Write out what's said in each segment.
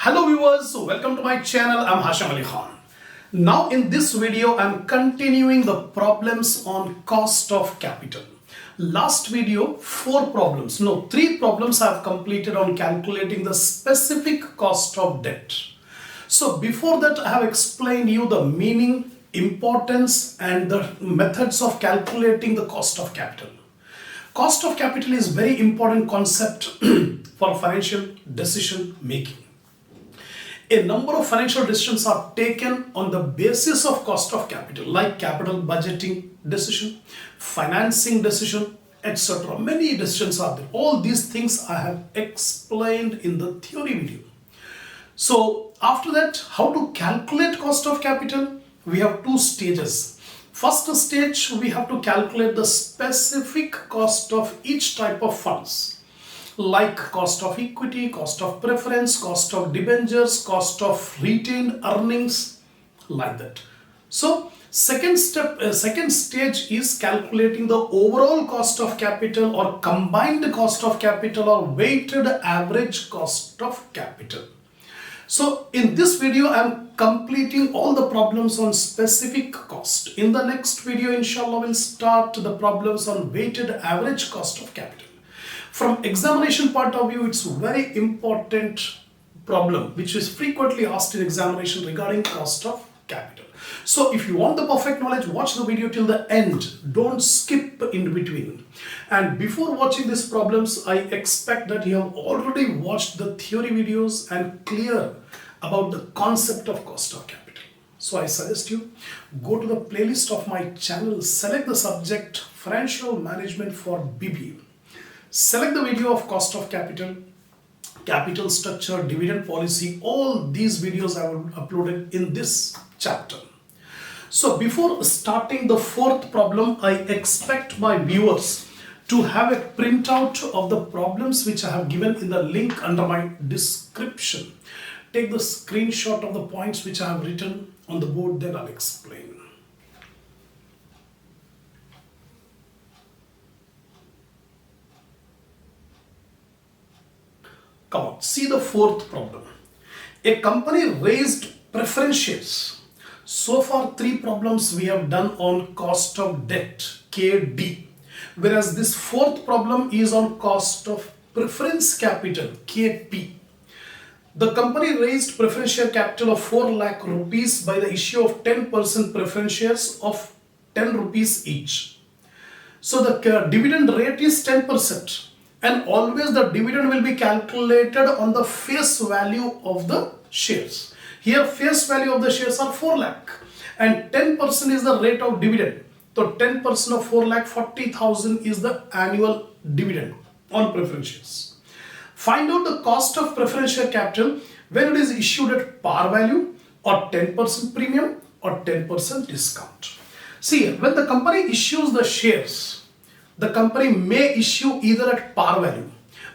Hello viewers, welcome to my channel. I'm Hasham. Now in this video, I'm continuing the problems on cost of capital. Last video, three problems I've completed on calculating the specific cost of debt. So before that, I have explained you the meaning, importance and the methods of calculating the cost of capital. Cost of capital is very important concept for financial decision making. A number of financial decisions are taken on the basis of cost of capital, like capital budgeting decision, financing decision, etc. Many decisions are there. All these things I have explained in the theory video. So after that, how to calculate cost of capital? We have two stages. First stage, we have to calculate the specific cost of each type of funds, like cost of equity, cost of preference, cost of debentures, cost of retained earnings, like that. So second stage is calculating the overall cost of capital or combined cost of capital or weighted average cost of capital. So in this video, I am completing all the problems on specific cost. In the next video, inshallah, we'll start the problems on weighted average cost of capital. From examination point of view, it's a very important problem which is frequently asked in examination regarding cost of capital. So if you want the perfect knowledge, watch the video till the end. Don't skip in between. And before watching these problems, I expect that you have already watched the theory videos and clear about the concept of cost of capital. So I suggest you go to the playlist of my channel, select the subject Financial Management for BBA. Select the video of cost of capital, capital structure, dividend policy. All these videos I have uploaded in this chapter. So before starting the fourth problem, I expect my viewers to have a printout of the problems which I have given in the link under my description. Take the screenshot of the points which I have written on the board, then I'll explain. Come on, see the fourth problem. A company raised preference shares. So far, three problems we have done on cost of debt, KD. Whereas this fourth problem is on cost of preference capital, KP. The company raised preference share capital of 4 lakh rupees by the issue of 10% preference shares of 10 rupees each. So the dividend rate is 10%. And always the dividend will be calculated on the face value of the shares. Here face value of the shares are 4 lakh and 10% is the rate of dividend. So 10% of 4 lakh 40,000 is the annual dividend on preference shares. Find out the cost of preference share capital when it is issued at par value or 10% premium or 10% discount. See, when the company issues the shares, the company may issue either at par value.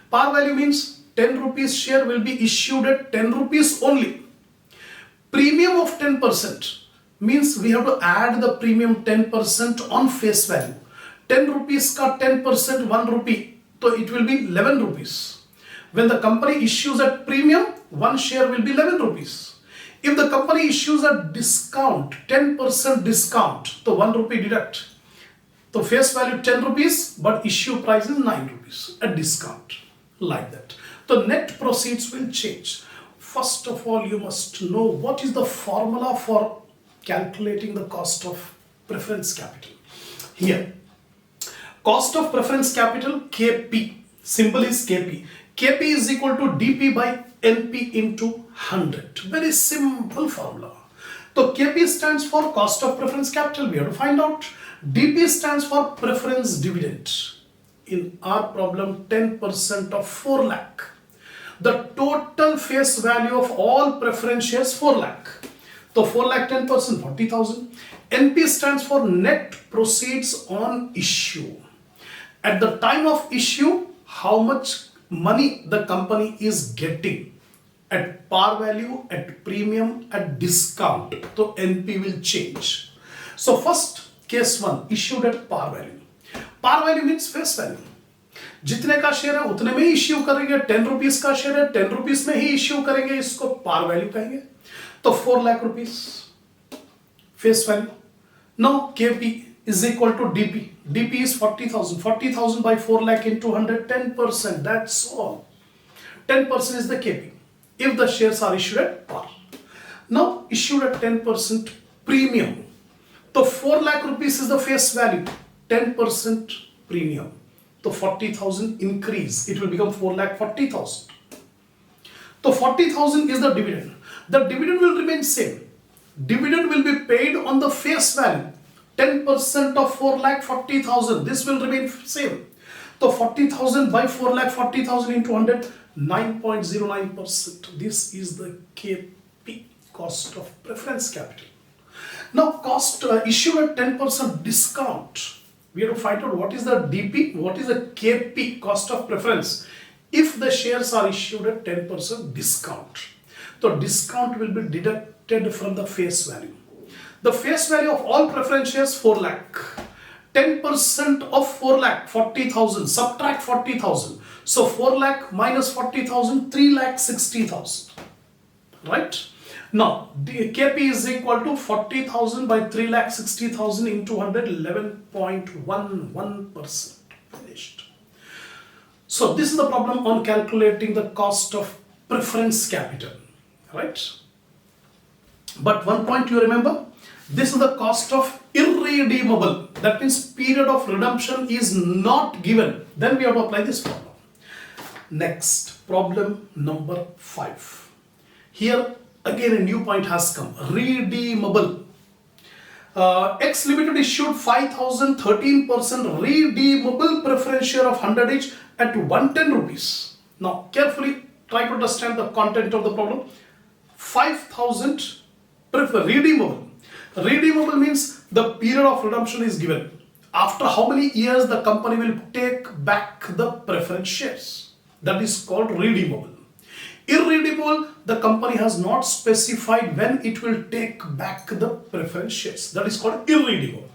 Par value means 10 rupees share will be issued at 10 rupees only. Premium of 10% means we have to add the premium 10% on face value. 10 rupees ka 10% 1 rupee, so it will be 11 rupees. When the company issues at premium, one share will be 11 rupees. If the company issues at discount, 10% discount, so 1 rupee deduct. So face value 10 rupees, but issue price is 9 rupees, a discount, like that. The net proceeds will change. First of all, you must know what is the formula for calculating the cost of preference capital. Here, cost of preference capital, KP, symbol is KP. KP is equal to DP by NP into 100. Very simple formula. So KP stands for cost of preference capital. We have to find out. DP stands for preference dividend. In our problem, 10% of 4 lakh. The total face value of all preference shares 4 lakh. So 4 lakh 10%, 40,000. NP stands for net proceeds on issue. At the time of issue, how much money the company is getting at par value, at premium, at discount. So NP will change. So first, case 1, issued at par value. Par value means face value. जितने का share है उतने में ही issue करेंगे। 10 rupees का share है, 10 rupees में ही issue करेंगे, इसको पार वैल्यू कहेंगे। तो 4 lakh rupees face value. Now KP is equal to DP. DP is 40,000. 40,000 by 4 lakh into 100, 10%. That's all. 10% is the KP. If the shares are issued at par. Now, issued at 10% premium. So 4 lakh rupees is the face value. 10% premium. So 40,000 increase. It will become 4 lakh 40,000. So 40,000 is the dividend. The dividend will remain same. Dividend will be paid on the face value. 10% of 4 lakh 40,000. This will remain same. So 40,000 by 4 lakh 40,000 into 100, 9.09%. This is the KP, cost of preference capital. Now cost issued at 10% discount. We have to find out what is the DP, what is the KP, cost of preference, if the shares are issued at 10% discount. So discount will be deducted from the face value. The face value of all preference shares 4 lakh. 10% of 4 lakh 40,000. Subtract 40,000. So 4 lakh minus 40,000, 3 lakh 60,000. Right? Now the KP is equal to 40,000 by 3 lakh 60,000 into 100, 11.11%. Finished. So this is the problem on calculating the cost of preference capital. Right? But one point you remember. This is the cost of irredeemable. That means period of redemption is not given. Then we have to apply this problem. Next, problem number 5. Here again a new point has come. Redeemable. X Limited issued 5,000 13% redeemable preference share of 100 each at 110 rupees. Now carefully try to understand the content of the problem. 5,000 redeemable. Redeemable means the period of redemption is given. After how many years the company will take back the preference shares. That is called redeemable. Irredeemable, the company has not specified when it will take back the preference shares. That is called irredeemable.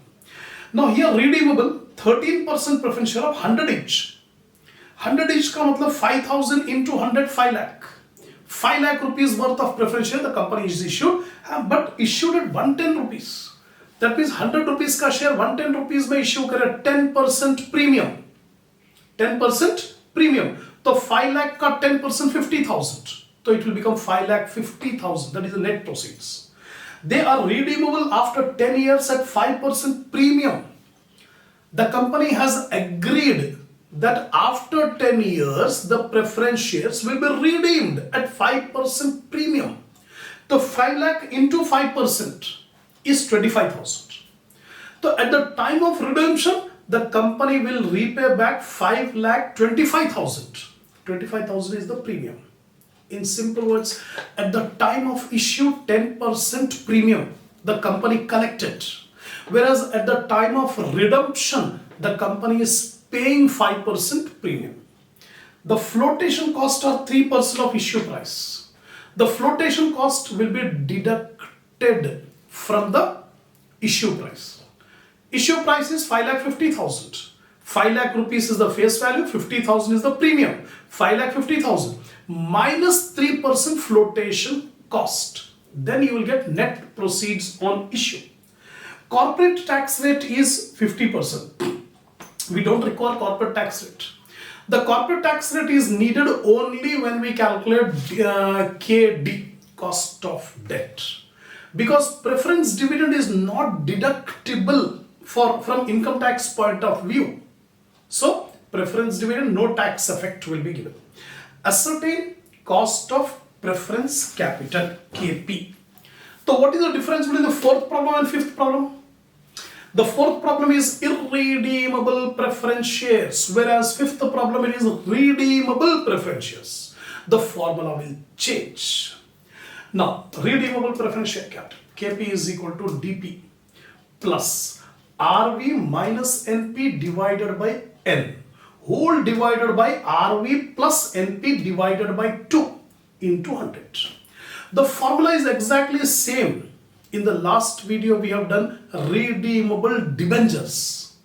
Now here redeemable, 13% preference share of 100 each. 100 each का मतलब 5,000 into 100, 5 lakh. 5 lakh rupees worth of preference share the company is issued, but issued at 110 rupees. That means 100 rupees का share 110 rupees में issue करे 10% premium. 10% premium. तो 5 lakh का 10% 50,000. So it will become 5 lakh 50,000. That is the net proceeds. They are redeemable after 10 years at 5% premium. The company has agreed that after 10 years the preference shares will be redeemed at 5% premium. So 5 lakh into 5% is 25,000. So at the time of redemption the company will repay back 5 lakh 25,000. 25,000 is the premium. In simple words, at the time of issue 10% premium the company collected, whereas at the time of redemption the company is paying 5% premium. The flotation cost are 3% of issue price. The flotation cost will be deducted from the issue price. Issue price is 5,50,000. 5 lakh rupees is the face value, 50,000 is the premium. 5,50,000 minus 3% flotation cost. Then you will get net proceeds on issue. Corporate tax rate is 50%. We don't require corporate tax rate. The corporate tax rate is needed only when we calculate KD, cost of debt. Because preference dividend is not deductible from income tax point of view. So preference dividend, no tax effect will be given. Ascertain cost of preference capital, KP. So what is the difference between the fourth problem and fifth problem? The fourth problem is irredeemable preference shares, whereas fifth problem it is redeemable preference shares. The formula will change. Now, redeemable preference share capital, KP is equal to DP plus RV minus NP divided by N, whole divided by RV plus NP divided by 2 into 100. The formula is exactly same. In the last video we have done redeemable debentures.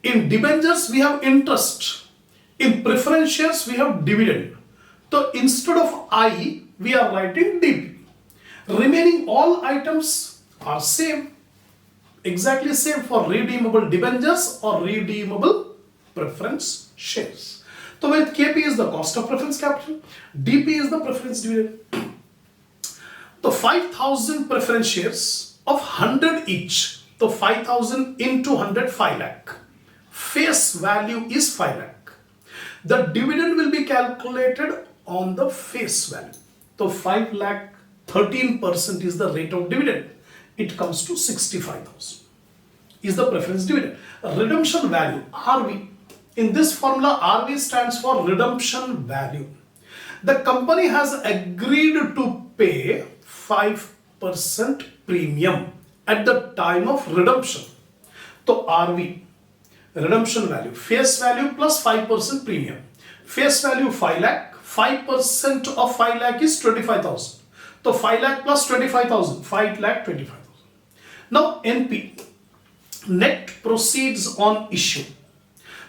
In debentures we have interest. In preference shares, we have dividend. So instead of I, we are writing DP. Remaining all items are same. Exactly same for redeemable debentures or redeemable preference shares. So with KP is the cost of preference capital, DP is the preference dividend. The 5,000 preference shares of 100 each. So 5,000 into 100, 5 lakh. Face value is 5 lakh. The dividend will be calculated on the face value. So 5 lakh, 13% is the rate of dividend. It comes to 65,000. Is the preference dividend. Redemption value, RV. In this formula, RV stands for redemption value. The company has agreed to pay 5% premium at the time of redemption. So RV, redemption value, face value plus 5% premium. Face value 5 lakh, 5% of 5 lakh is 25,000. So 5 lakh plus 25,000, 5 lakh 25,000. Now NP, net proceeds on issue.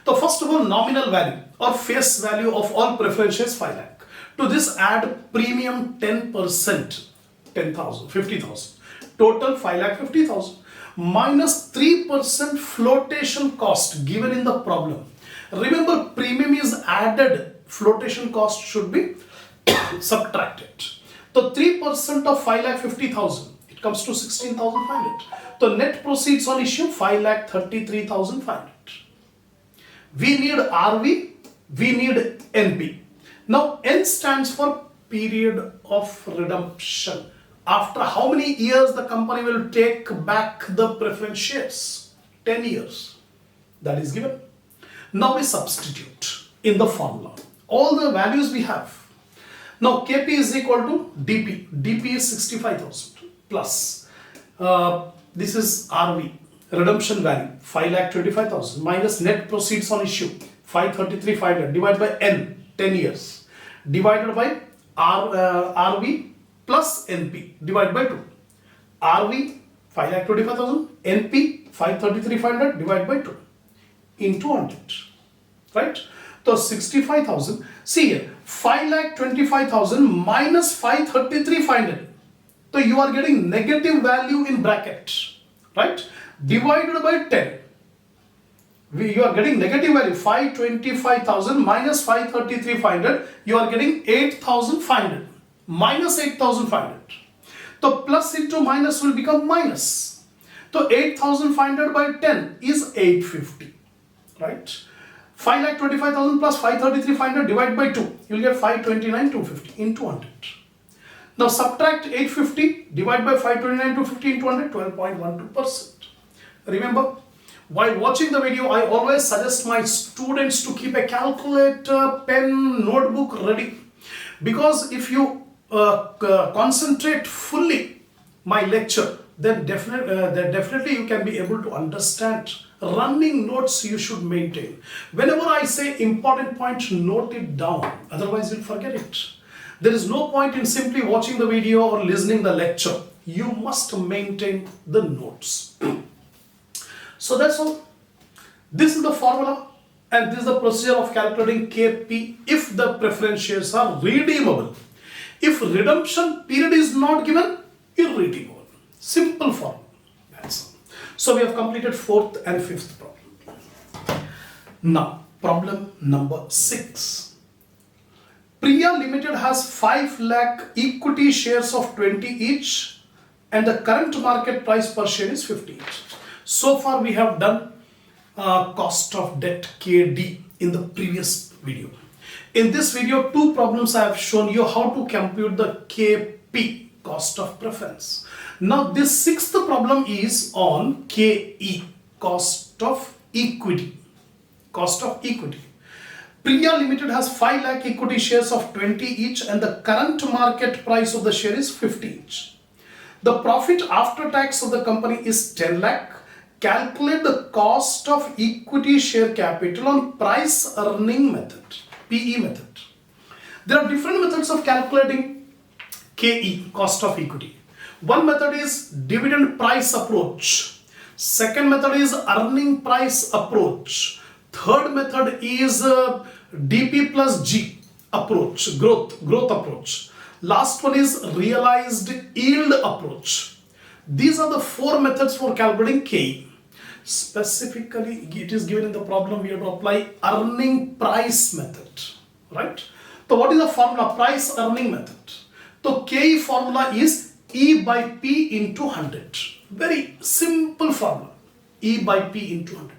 So first of all, nominal value or face value of all preference shares 5 lakh. To this add premium 10%, 10,000, 50,000. Total 5 lakh 50,000 minus 3% flotation cost given in the problem. Remember, premium is added, flotation cost should be subtracted. So 3% of 5 lakh 50,000, it comes to 16,500. So net proceeds on issue 5 lakh 33,500. We need RV, we need NP. Now N stands for period of redemption. After how many years the company will take back the preference shares? 10 years. That is given. Now we substitute in the formula all the values we have. Now KP is equal to DP. DP is 65,000 plus. This is RV, redemption value 5,25,000 minus net proceeds on issue 533,500 divided by N, 10 years, divided by RV plus NP divided by 2. RV 5,25,000, NP 533,500 divided by 2 into 100. Right? So 65,000. See here, 5,25,000 minus 533,500. So you are getting negative value in bracket, right? Divided by 10. You are getting negative value 525,000 minus 533,500. You are getting 8,500 minus 8,500. So plus into minus will become minus. So 8,500 by 10 is 850, right? 5,25,000 plus 533,500 divided by 2. You will get 529,250 into 100. Now subtract 850 divided by 529,250 into 100, 12.12%. Remember, while watching the video, I always suggest my students to keep a calculator, pen, notebook ready. Because if you concentrate fully my lecture, then definitely you can be able to understand. Running notes you should maintain. Whenever I say important point, note it down. Otherwise you'll forget it. There is no point in simply watching the video or listening the lecture. You must maintain the notes. So that's all. This is the formula and this is the procedure of calculating KP if the preference shares are redeemable. If redemption period is not given, irredeemable. Simple formula. That's all. So we have completed fourth and fifth problem. Now, problem number 6. Priya Limited has 5 lakh equity shares of 20 each and the current market price per share is 50 each. So far we have done cost of debt KD in the previous video. In this video, 2 problems I have shown you how to compute the KP, cost of preference. Now this 6th problem is on KE, cost of equity. Cost of equity. Priya Limited has 5 lakh equity shares of 20 each and the current market price of the share is 50 each. The profit after tax of the company is 10 lakh. Calculate the cost of equity share capital on price earning method, PE method. There are different methods of calculating KE, cost of equity. One method is dividend price approach. Second method is earning price approach. Third method is DP plus G approach, growth approach. Last one is realized yield approach. These are the four methods for calculating KE. Specifically, it is given in the problem we have to apply earning price method, right? So what is the formula? Price earning method. So KE formula is E by P into 100. Very simple formula. E by P into 100.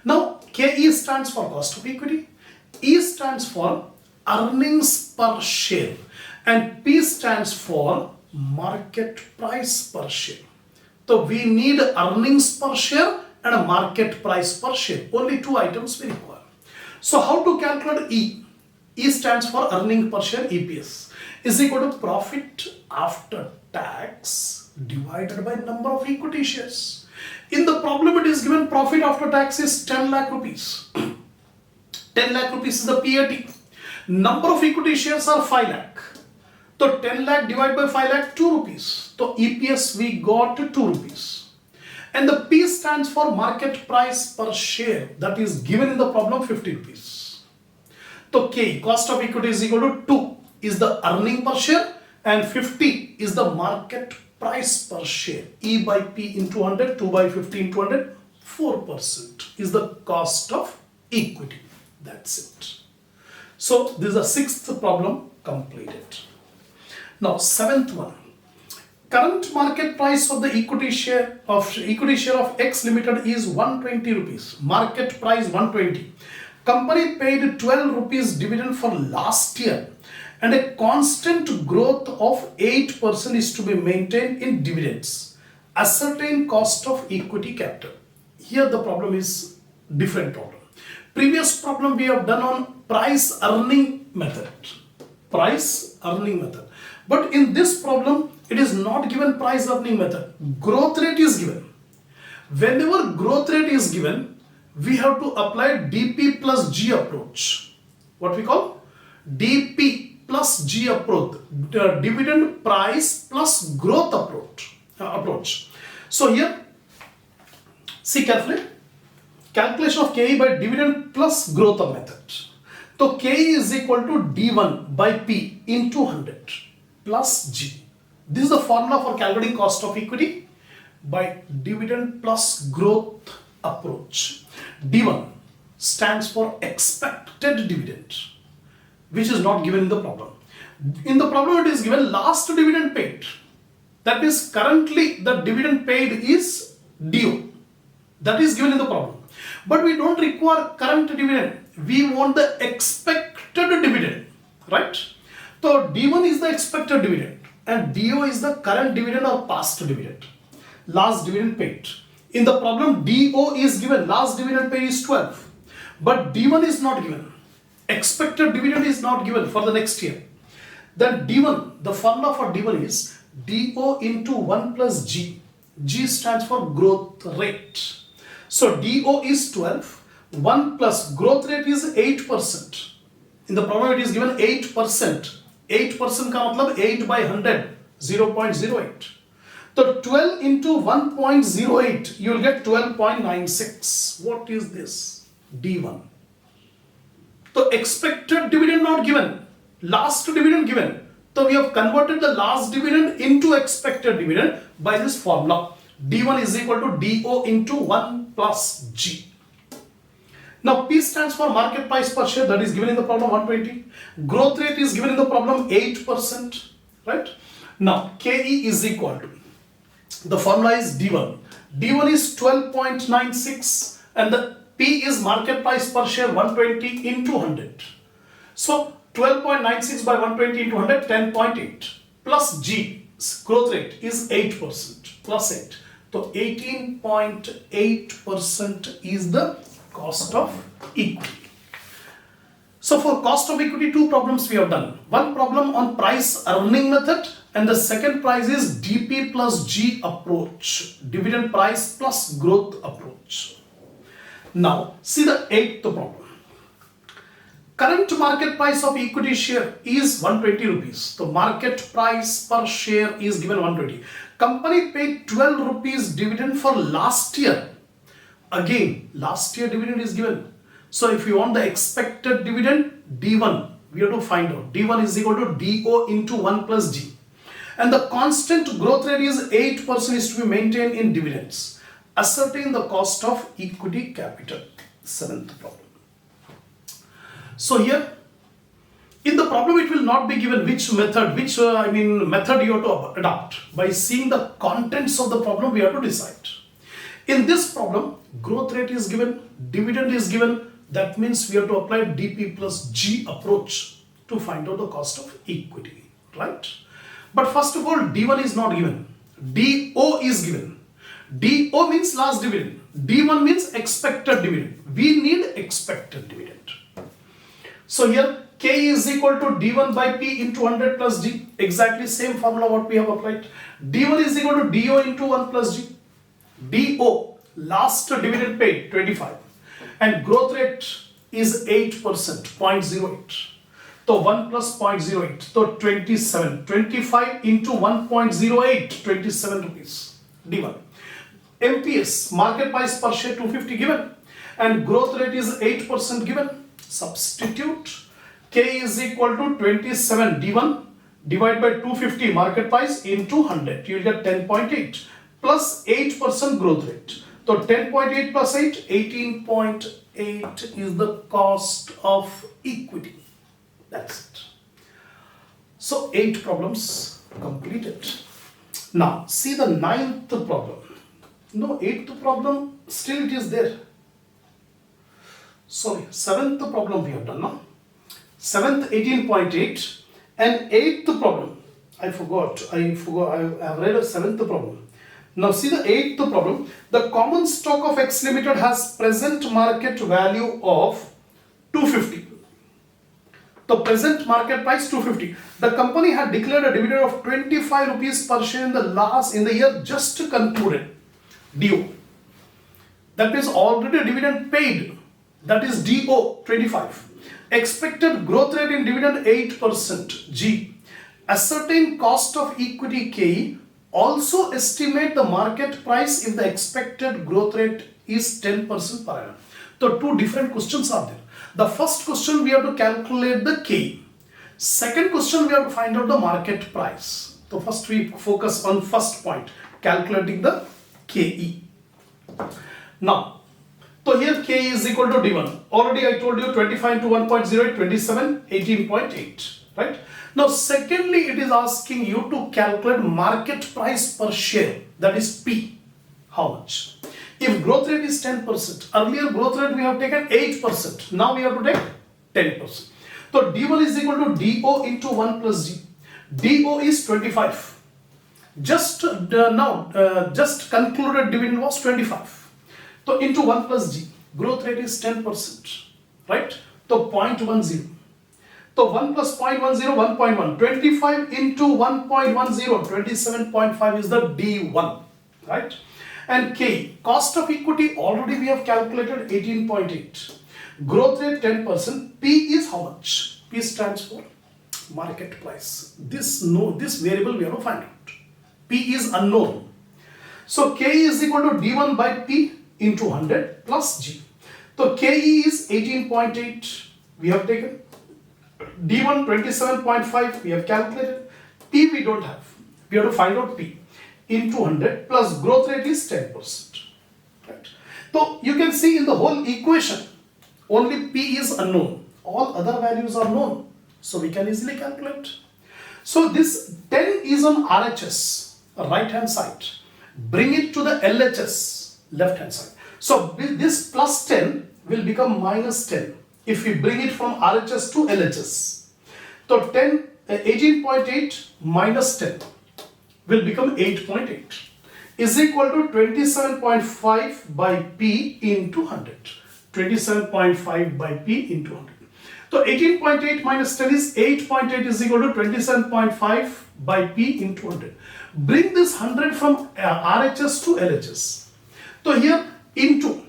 Now KE stands for cost of equity, E stands for earnings per share, and P stands for market price per share. So we need earnings per share and a market price per share. Only two items we require. So how to calculate E? E stands for earning per share, EPS, is equal to profit after tax divided by number of equity shares. In the problem it is given profit after tax is 10 lakh rupees. 10 lakh rupees is the PAT. Number of equity shares are 5 lakh. So 10 lakh divided by 5 lakh, 2 rupees. So EPS we got 2 rupees. And the P stands for market price per share, that is given in the problem 50 rupees. So K, cost of equity is equal to 2 is the earning per share and 50 is the market price per share. E by P into 100, 2 by 50 into 100, 4% is the cost of equity. That's it. So this is the sixth problem completed. Now seventh one. Current market price of the equity share of X Limited is 120 rupees. Market price 120. Company paid 12 rupees dividend for last year and a constant growth of 8% is to be maintained in dividends. Ascertain cost of equity capital. Here the problem is different problem. Previous problem we have done on price earning method. Price earning method. But in this problem, it is not given price earning method. Growth rate is given. Whenever growth rate is given, we have to apply DP plus G approach. What we call? DP plus G approach. Dividend price plus growth approach. So here, see carefully. Calculation of KE by dividend plus growth method. So KE is equal to D1 by P into 100 plus G. This is the formula for calculating cost of equity by dividend plus growth approach. D1 stands for expected dividend, which is not given in the problem. In the problem it is given last dividend paid. That is currently the dividend paid is DO. That is given in the problem. But we don't require current dividend. We want the expected dividend, right? So D1 is the expected dividend and DO is the current dividend or past dividend. Last dividend paid. In the problem DO is given, last dividend paid is 12. But D1 is not given. Expected dividend is not given for the next year. Then D1, the formula for D1 is DO into 1 plus G. G stands for growth rate. So DO is 12, 1 plus growth rate is 8%. In the problem it is given 8%. 8% का मतलब 8 by 100, 0.08. So 12 into 1.08, you will get 12.96. What is this? D1. So expected dividend not given, last dividend given. So we have converted the last dividend into expected dividend by this formula. D1 is equal to DO into 1 plus G. Now P stands for market price per share, that is given in the problem 120. Growth rate is given in the problem 8%, right? Now KE is equal to, the formula is D1. D1 is 12.96 and the P is market price per share 120 into 100. So 12.96 by 120 into 100, 10.8 plus G, growth rate is 8% plus 8. So 18.8% is the cost of equity. So for cost of equity, two problems we have done. One problem on price earning method and the second price is DP plus G approach, dividend price plus growth approach. Now see the eighth problem. Current market price of equity share is 120 rupees. The market price per share is given 120. Company paid 12 rupees dividend for last year. Again, last year dividend is given. So if you want the expected dividend, D1, we have to find out. D1 is equal to DO into 1 plus G. And the constant growth rate is 8% is to be maintained in dividends. Ascertain the cost of equity capital. Seventh problem. So here, in the problem it will not be given which method, method you have to adopt. By seeing the contents of the problem, we have to decide. In this problem, growth rate is given, dividend is given. That means we have to apply DP plus G approach to find out the cost of equity, right? But first of all, D1 is not given. DO is given. DO means last dividend. D1 means expected dividend. We need expected dividend. So here K is equal to D1 by P into 100 plus G. Exactly same formula what we have applied. D1 is equal to DO into 1 plus G. DO, last dividend paid, 25. And growth rate is 8%, 0.08. So 1 plus 0.08, so 27. 25 into 1.08, 27 rupees. D1. MPS, market price per share 250 given. And growth rate is 8% given. Substitute. K is equal to 27 D1 divided by 250 market price into 100. You will get 10.8 plus 8% growth rate. So 10.8 plus 8, 18.8 is the cost of equity. That's it. So 8 problems completed. Now see the 9th problem. No, 8th problem still it is there. Sorry, 7th problem we have done now. 7th 18.8 and 8th problem. I forgot. I have read a 7th problem. Now see the 8th problem. The common stock of X Limited has present market value of 250. The present market price 250. The company had declared a dividend of 25 rupees per share in the year just concluded. DO. That means already dividend paid. That is DO 25. Expected growth rate in dividend 8%. G. Ascertain cost of equity K. Also estimate the market price if the expected growth rate is 10% per annum. So two different questions are there. The first question we have to calculate the K. Second question we have to find out the market price. So first we focus on first point, calculating the KE. Now, so here K is equal to D1. Already I told you 25 into 1.08, 27, 18.8, right? Now secondly, it is asking you to calculate market price per share, that is P. How much? If growth rate is 10%, earlier growth rate we have taken 8%, now we have to take 10%. So D1 is equal to DO into 1 plus G. DO is 25. Just concluded dividend was 25. So into 1 plus G, growth rate is 10%, right? So 0.10. So 1 plus 0.10, 1.1. 25 into 1.10, 27.5 is the D1, right? And K, cost of equity already we have calculated 18.8. Growth rate 10%. P is how much? P stands for market price. This variable we have to find out. P is unknown. So K is equal to D1 by P into 100 plus G. So KE is 18.8. We have taken. D1 27.5 we have calculated. P we don't have. We have to find out P into 100 plus growth rate is 10%. Right. So you can see in the whole equation only P is unknown. All other values are known. So we can easily calculate. So this 10 is on RHS, right hand side. Bring it to the LHS, left hand side. So this plus 10 will become minus 10 if we bring it from RHS to LHS. So 18.8 minus 10 will become 8.8 is equal to 27.5 by P into 100. 27.5 by P into 100. So 18.8 minus 10 is 8.8 is equal to 27.5 by P into 100. Bring this 100 from RHS to LHS. So here into,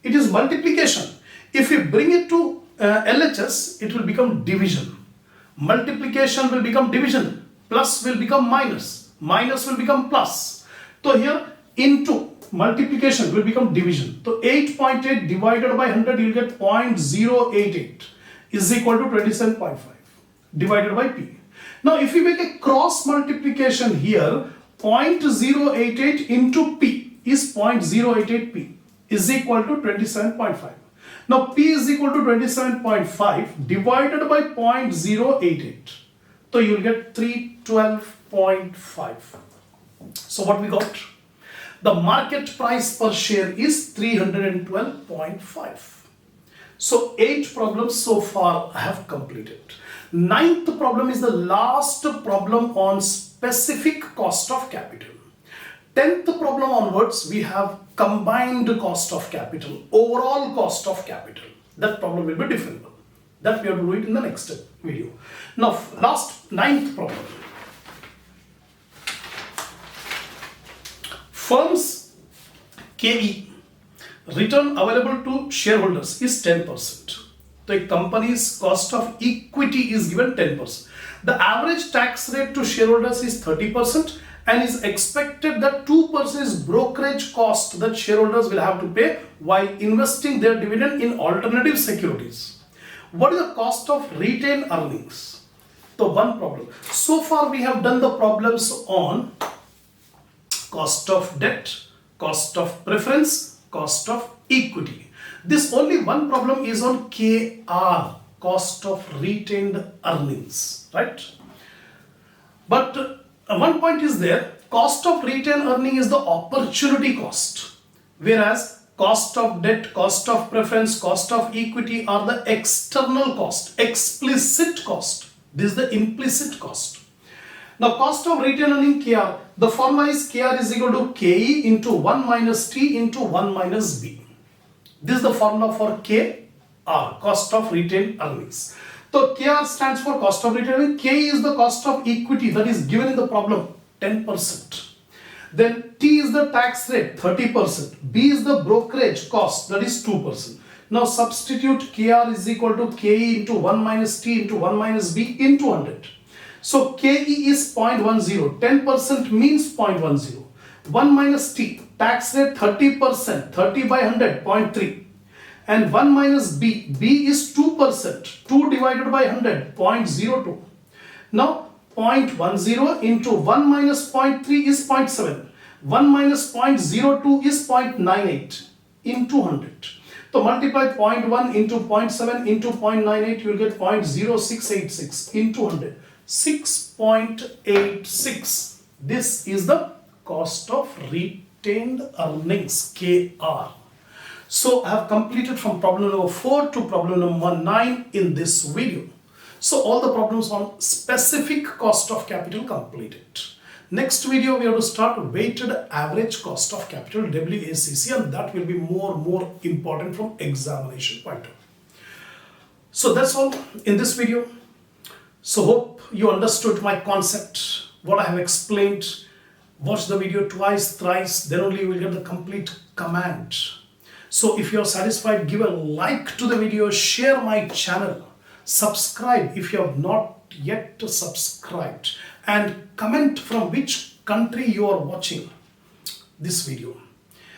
it is multiplication. If we bring it to LHS, it will become division. Multiplication will become division. Plus will become minus. Minus will become plus. So here into multiplication will become division. So 8.8 divided by 100, you'll get 0.088 is equal to 27.5 divided by P. Now if you make a cross multiplication here, 0.088 into P is 0.088P is equal to 27.5. Now P is equal to 27.5 divided by 0.088. So you will get 312.5. So what we got? The market price per share is 312.5. So 8 problems so far I have completed. 9th problem is the last problem on specific cost of capital. 10th problem onwards we have combined cost of capital, overall cost of capital. That problem will be different. That we have to do it in the next video. Now last 9th problem. Firm's KE, return available to shareholders, is 10%. The company's cost of equity is given 10%. The average tax rate to shareholders is 30% and is expected that 2% is brokerage cost that shareholders will have to pay while investing their dividend in alternative securities. What is the cost of retained earnings? The one problem. So far we have done the problems on cost of debt, cost of preference, cost of equity. This only one problem is on KR, cost of retained earnings, right? But one point is there, cost of retained earning is the opportunity cost, whereas cost of debt, cost of preference, cost of equity are the external cost, explicit cost. This is the implicit cost. Now cost of retained earning KR, the formula is KR is equal to KE into 1 minus T into 1 minus B. This is the formula for KR, cost of retained earnings. So KR stands for cost of retained earnings. K is the cost of equity that is given in the problem, 10%. Then T is the tax rate, 30%. B is the brokerage cost, that is 2%. Now substitute KR is equal to KE into 1 minus T into 1 minus B into 100. So KE is 0.10, 10% means 0.10. 1 minus T, tax rate 30%, 30 by 100, 0.3. And 1 minus B, B is 2%, 2 divided by 100, 0.02. Now 0.10 into 1 minus 0.3 is 0.7. 1 minus 0.02 is 0.98 into 100. So multiply 0.1 into 0.7 into 0.98, you will get 0.0686 into 100. 6.86. This is the cost of retained earnings, KR. So I have completed from problem number 4 to problem number 9 in this video. So all the problems on specific cost of capital completed. Next video we have to start weighted average cost of capital, WACC, and that will be more important from examination point of view. So that's all in this video. So hope you understood my concept, what I have explained. Watch the video twice, thrice, then only you will get the complete command. So if you are satisfied, give a like to the video, share my channel, subscribe if you have not yet subscribed, and comment from which country you are watching this video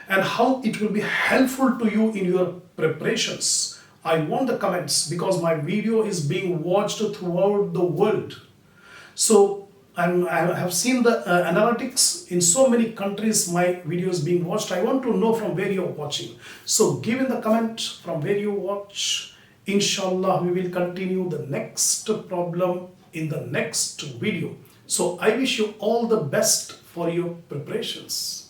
and how it will be helpful to you in your preparations. I want the comments because my video is being watched throughout the world. So I have seen the analytics in so many countries my video is being watched. I want to know from where you are watching. So give in the comment from where you watch. Inshallah, we will continue the next problem in the next video. So I wish you all the best for your preparations.